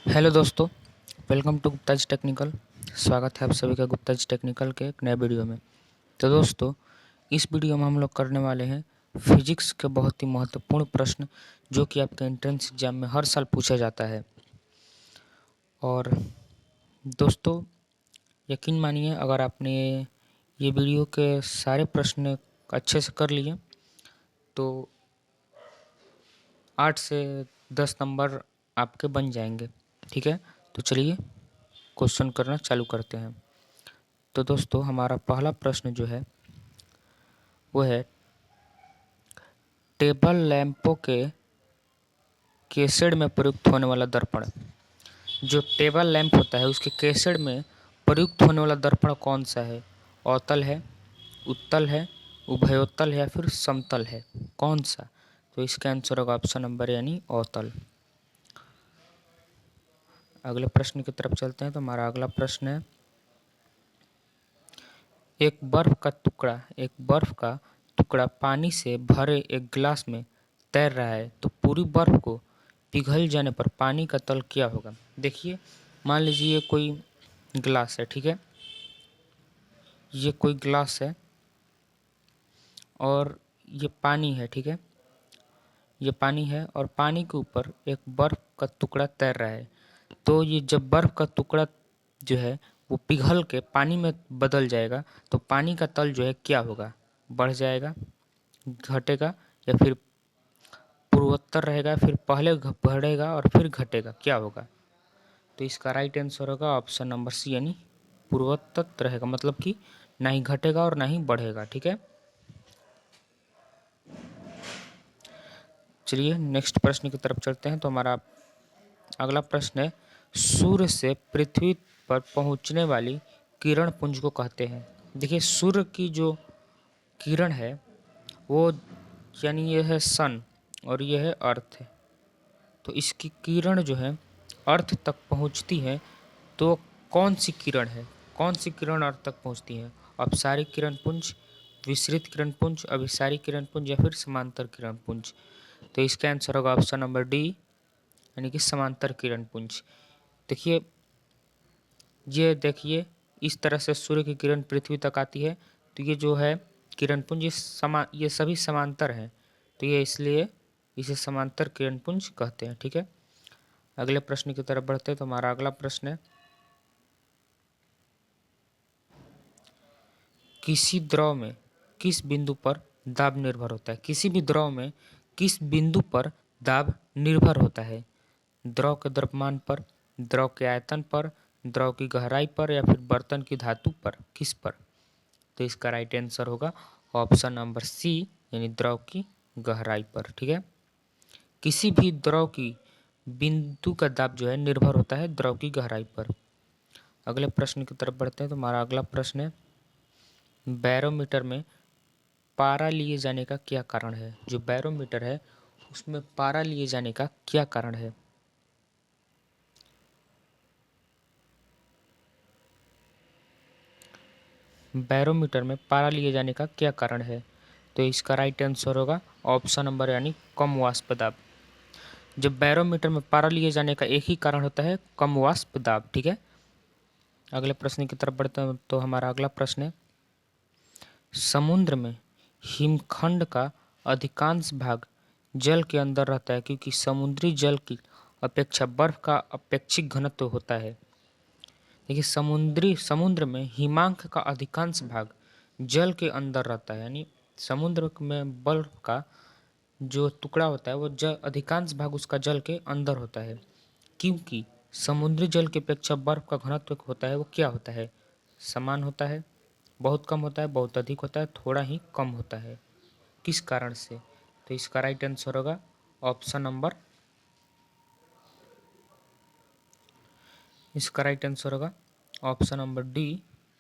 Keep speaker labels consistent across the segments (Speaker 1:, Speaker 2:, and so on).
Speaker 1: Hello दोस्तों, welcome to Gupta's technical. स्वागत है आप सभी का गुप्ताज टेक्निकल के एक नए वीडियो में। तो दोस्तों, इस वीडियो में हम लोग करने वाले हैं फिजिक्स के बहुत ही महत्वपूर्ण प्रश्न जो कि आपके एंट्रेंस एग्जाम में हर साल पूछा जाता है। और दोस्तों, यकीन मानिए, अगर आपने ये वीडियो के सारे प्रश्न अच्छे से कर लिए तो 8 से 10 नंबर आपके बन जाएंगे। ठीक है, तो चलिए क्वेश्चन करना चालू करते हैं। तो दोस्तों, हमारा पहला प्रश्न जो है वो है टेबल लैंपों के कैसेड में प्रयुक्त होने वाला दर्पण। जो टेबल लैंप होता है उसके कैसेड में प्रयुक्त होने वाला दर्पण कौन सा है? अवतल है, उत्तल है, उभयोत्तल है या फिर समतल है? कौन सा? तो इसका आंसर होगा ऑप्शन नंबर यानी अवतल। अगले प्रश्न की तरफ चलते हैं। तो हमारा अगला प्रश्न है एक बर्फ का टुकड़ा पानी से भरे एक गिलास में तैर रहा है, तो पूरी बर्फ को पिघल जाने पर पानी का तल क्या होगा? देखिए, मान लीजिए ये कोई गिलास है, ठीक है, ये कोई गिलास है और ये पानी है, ठीक है, ये पानी है और पानी के ऊपर एक बर्फ का टुकड़ा तैर रहा है। तो ये जब बर्फ का टुकड़ा जो है वो पिघल के पानी में बदल जाएगा तो पानी का तल जो है क्या होगा? बढ़ जाएगा, घटेगा या फिर पूर्वोत्तर रहेगा, फिर पहले बढ़ेगा और फिर घटेगा, क्या होगा? तो इसका राइट आंसर होगा ऑप्शन नंबर सी यानी पूर्वोत्तर रहेगा, मतलब कि ना ही घटेगा और ना ही बढ़ेगा। ठीक है, चलिए नेक्स्ट प्रश्न की तरफ चलते हैं। तो हमारा अगला प्रश्न है सूर्य से पृथ्वी पर पहुंचने वाली किरण पुंज को कहते हैं। देखिए, सूर्य की जो किरण है वो यानी ये है सन और ये है अर्थ है। तो इसकी किरण जो है अर्थ तक पहुंचती है, तो कौन सी किरण है? कौन सी किरण अर्थ तक पहुंचती है? अपसारी किरण पुंज, विसरित किरण पुंज, अभिसारी किरण पुंज या फिर समांतर किरण पुंज? तो इसका आंसर होगा ऑप्शन नंबर डी यानी कि समांतर किरण पुंज। देखिए, ये देखिए, इस तरह से सूर्य की किरण पृथ्वी तक आती है, तो ये जो है किरण पुंज ये सभी समांतर हैं, तो ये इसलिए इसे समांतर किरण पुंज कहते हैं। ठीक है, अगले प्रश्न की तरफ बढ़ते हैं। तो हमारा अगला प्रश्न है किसी द्रव में किस बिंदु पर दाब निर्भर होता है? किसी भी द्रव में किस बिंदु पर दाब निर्भर होता है? द्रव के द्रव्यमान पर, द्रव के आयतन पर, द्रव की गहराई पर या फिर बर्तन की धातु पर? किस पर? तो इसका राइट आंसर होगा ऑप्शन नंबर सी यानी द्रव की गहराई पर। ठीक है, किसी भी द्रव की बिंदु का दाब जो है निर्भर होता है द्रव की गहराई पर। अगले प्रश्न की तरफ बढ़ते हैं। तो हमारा अगला प्रश्न है बैरोमीटर में पारा लिए जाने का क्या कारण है? जो बैरोमीटर है उसमें पारा लिए जाने का क्या कारण है? बैरोमीटर में पारा लिए जाने का क्या कारण है? तो इसका राइट आंसर होगा ऑप्शन नंबर यानी कम वाष्प दाब। जब बैरोमीटर में पारा लिए जाने का एक ही कारण होता है, कम वाष्प दाब। ठीक है, अगले प्रश्न की तरफ बढ़ते हैं। तो हमारा अगला प्रश्न है समुद्र में हिमखंड का अधिकांश भाग जल के अंदर रहता है क्योंकि समुद्री जल की अपेक्षा बर्फ का अपेक्षिक घनत्व होता है। देखिए, समुद्र में हिमांक का अधिकांश भाग जल के अंदर रहता है, यानी समुद्र में बर्फ का जो टुकड़ा होता है वो जल अधिकांश भाग उसका जल के अंदर होता है, क्योंकि समुद्री जल की अपेक्षा बर्फ का घनत्व होता है वो क्या होता है? समान होता है, बहुत कम होता है, बहुत अधिक होता है, थोड़ा ही कम होता है। किस कारण से? तो इसका राइट आंसर होगा ऑप्शन नंबर इसका राइट आंसर होगा ऑप्शन नंबर डी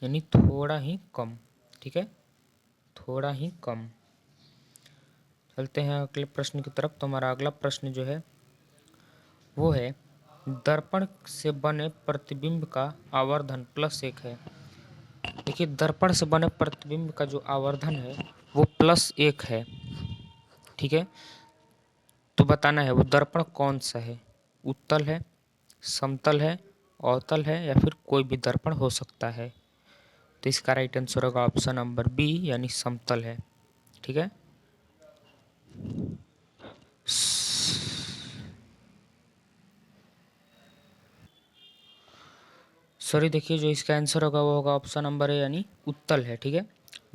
Speaker 1: यानी थोड़ा ही कम। ठीक है, थोड़ा ही कम। चलते हैं अगले प्रश्न की तरफ। तो हमारा अगला प्रश्न जो है वो है दर्पण से बने प्रतिबिंब का आवर्धन +1 है। देखिए, दर्पण से बने प्रतिबिंब का जो आवर्धन है वो +1 है। ठीक है, तो बताना है वो दर्पण कौन सा है? उत्तल है, समतल है, अवतल है या फिर कोई भी दर्पण हो सकता है। तो इसका राइट आंसर होगा ऑप्शन नंबर बी यानी समतल है। ठीक है। सॉरी, देखिए जो इसका आंसर होगा वो होगा ऑप्शन नंबर ए यानी उत्तल है। ठीक है।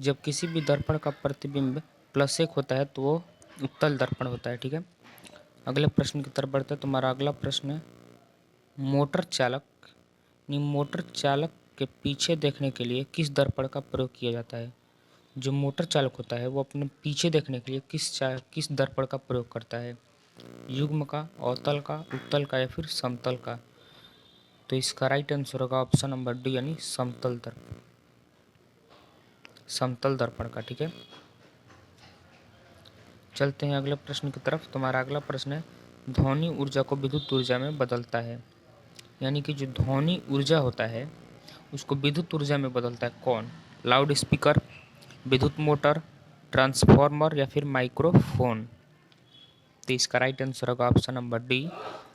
Speaker 1: जब किसी भी दर्पण का प्रतिबिंब +1 होता है तो वो उत्तल दर्पण होता है। ठीक है। अगले प्रश्न की तरफ बढ़ते हैं। तुम्हारा अगला प्रश्न है, मोटर चालक मोटर चालक के पीछे देखने के लिए किस दर्पण का प्रयोग किया जाता है। जो मोटर चालक होता है वो अपने पीछे देखने के लिए किस दर्पण का प्रयोग करता है। युग्म का, अवतल का, उत्तल का या फिर समतल का। तो इसका राइट आंसर होगा ऑप्शन नंबर डी यानी समतल दर्पण का। ठीक है। चलते हैं अगले प्रश्न की तरफ। तुम्हारा अगला प्रश्न है, ध्वनि ऊर्जा को विद्युत ऊर्जा में बदलता है। यानी कि जो ध्वनि ऊर्जा होता है उसको विद्युत ऊर्जा में बदलता है कौन। लाउड स्पीकर, विद्युत मोटर, ट्रांसफार्मर या फिर माइक्रोफोन। तो इसका राइट आंसर होगा ऑप्शन नंबर डी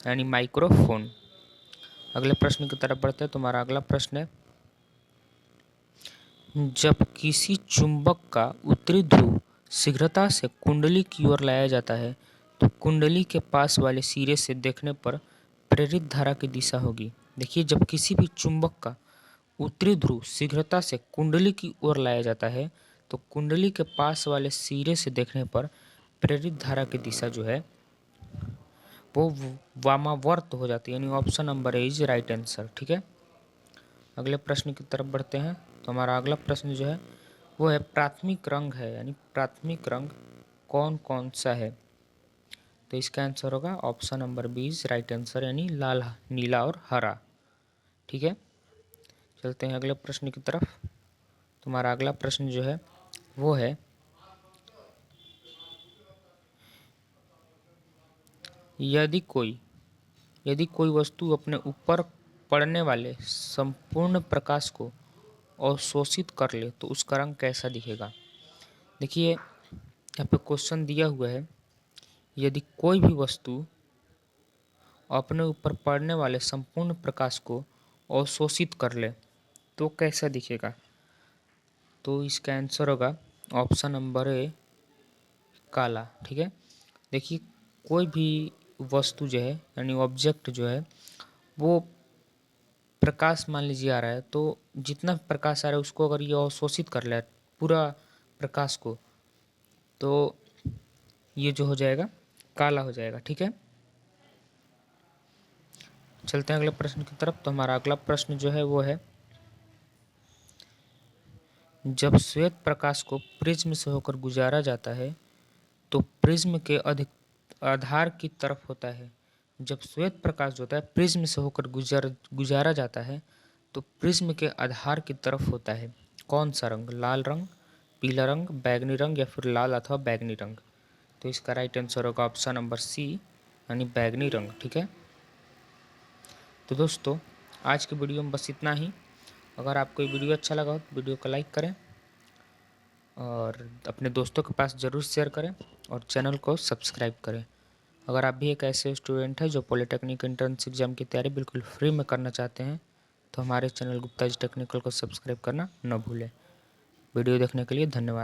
Speaker 1: यानी माइक्रोफोन। अगले प्रश्न की तरफ बढ़ते हैं। तुम्हारा अगला प्रश्न है, जब किसी चुंबक का उत्तरी ध्रुव शीघ्रता से कुंडली की ओर लाया जाता है तो कुंडली के पास वाले सिरे से देखने पर प्रेरित धारा की दिशा होगी। देखिए, जब किसी भी चुंबक का उत्तरी ध्रुव शीघ्रता से कुंडली की ओर लाया जाता है तो कुंडली के पास वाले सिरे से देखने पर प्रेरित धारा की दिशा जो है वो वामावर्त हो जाती है, यानी option number A is right answer. ठीक है। अगले प्रश्न की तरफ बढ़ते हैं। तो हमारा अगला प्रश्न जो है वो है, प्राथमिक रंग है, यानी प्राथमिक रंग कौन कौन सा है। तो इसका आंसर होगा option number B is right answer, यानी लाल, नीला और हरा। ठीक है। चलते हैं अगले प्रश्न की तरफ। तुम्हारा अगला प्रश्न जो है वो है, यदि कोई वस्तु अपने ऊपर पड़ने वाले संपूर्ण प्रकाश को अवशोषित कर ले तो उसका रंग कैसा दिखेगा। देखिए, यहाँ पे क्वेश्चन दिया हुआ है, यदि कोई भी वस्तु अपने ऊपर पड़ने वाले संपूर्ण प्रकाश को अवशोषित कर ले तो कैसा दिखेगा। तो इसका आंसर होगा ऑप्शन नंबर ए काला। ठीक है। देखिए, कोई भी वस्तु जो है यानी ऑब्जेक्ट जो है वो प्रकाश मान लीजिए आ रहा है, तो जितना प्रकाश आ रहा है उसको अगर ये अवशोषित कर ले पूरा प्रकाश को, तो ये जो हो जाएगा काला हो जाएगा। ठीक है। चलते हैं अगले प्रश्न की तरफ। तो हमारा अगला प्रश्न जो है वो है, जब श्वेत प्रकाश को प्रिज्म से होकर गुजारा जाता है तो प्रिज्म के आधार की तरफ होता है। जब श्वेत प्रकाश जो होता है प्रिज्म से होकर गुजारा जाता है तो प्रिज्म के आधार की तरफ होता है कौन सा रंग। लाल रंग, पीला रंग, बैगनी रंग या फिर लाल अथवा बैगनी रंग। तो इसका राइट आंसर होगा ऑप्शन नंबर सी यानी बैगनी रंग। ठीक है। तो दोस्तों, आज की वीडियो में बस इतना ही। अगर आपको ये वीडियो अच्छा लगा हो तो वीडियो को लाइक करें और अपने दोस्तों के पास ज़रूर शेयर करें और चैनल को सब्सक्राइब करें। अगर आप भी एक ऐसे स्टूडेंट हैं जो पॉलिटेक्निक एंट्रेंस एग्जाम की तैयारी बिल्कुल फ्री में करना चाहते हैं तो हमारे चैनल गुप्ता जी टेक्निकल को सब्सक्राइब करना न भूलें। वीडियो देखने के लिए धन्यवाद।